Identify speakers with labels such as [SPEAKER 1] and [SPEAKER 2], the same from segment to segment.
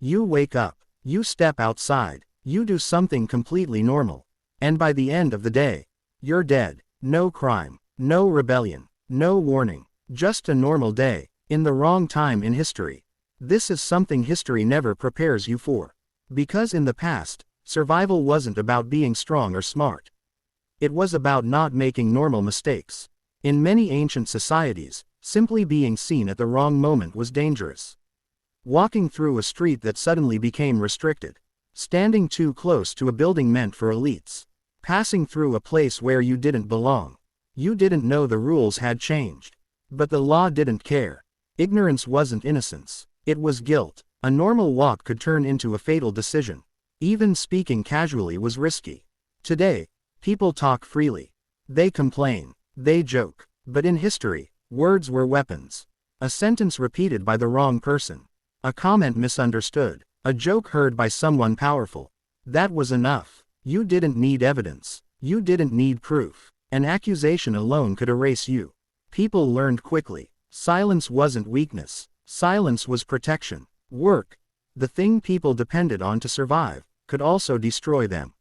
[SPEAKER 1] You wake up, you step outside, you do something completely normal. And by the end of the day, you're dead. No crime, no rebellion, no warning, just a normal day, in the wrong time in history. This is something history never prepares you for. Because in the past, survival wasn't about being strong or smart. It was about not making normal mistakes. In many ancient societies, simply being seen at the wrong moment was dangerous. Walking through a street that suddenly became restricted. Standing too close to a building meant for elites. Passing through a place where you didn't belong. You didn't know the rules had changed. But the law didn't care. Ignorance wasn't innocence. It was guilt. A normal walk could turn into a fatal decision. Even speaking casually was risky. Today, people talk freely. They complain. They joke. But in history, words were weapons. A sentence repeated by the wrong person. A comment misunderstood. A joke heard by someone powerful. That was enough. You didn't need evidence. You didn't need proof. An accusation alone could erase you. People learned quickly. Silence wasn't weakness. Silence was protection. Work, the thing people depended on to survive, could also destroy them.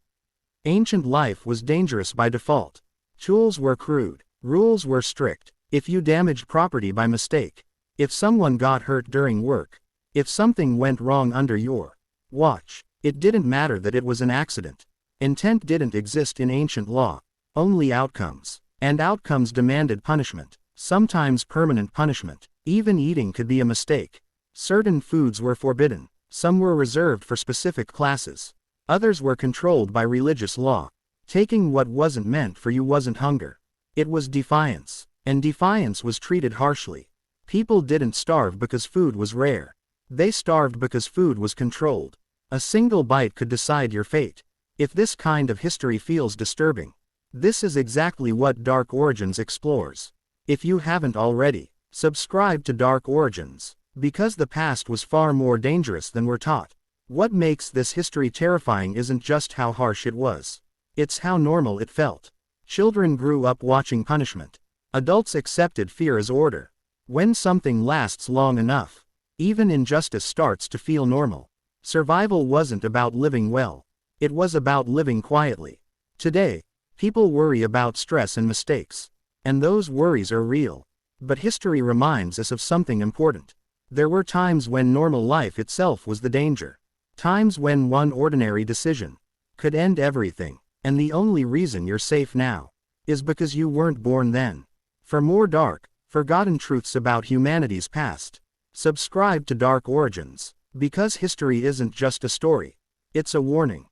[SPEAKER 1] Ancient life was dangerous by default. Tools were crude. Rules were strict. If you damaged property by mistake, if someone got hurt during work, if something went wrong under your watch, it didn't matter that it was an accident. Intent didn't exist in ancient law. Only outcomes. And outcomes demanded punishment. Sometimes permanent punishment. Even eating could be a mistake. Certain foods were forbidden. Some were reserved for specific classes. Others were controlled by religious law. Taking what wasn't meant for you wasn't hunger. It was defiance. And defiance was treated harshly. People didn't starve because food was rare. They starved because food was controlled. A single bite could decide your fate. If this kind of history feels disturbing, this is exactly what Dark Origins explores. If you haven't already, subscribe to Dark Origins, because the past was far more dangerous than we're taught. What makes this history terrifying isn't just how harsh it was. It's how normal it felt. Children grew up watching punishment. Adults accepted fear as order. When something lasts long enough, even injustice starts to feel normal. Survival wasn't about living well. It was about living quietly. Today, people worry about stress and mistakes. And those worries are real. But history reminds us of something important. There were times when normal life itself was the danger. Times when one ordinary decision could end everything. And the only reason you're safe now is because you weren't born then. For more dark, forgotten truths about humanity's past, subscribe to Dark Origins. Because history isn't just a story. It's a warning.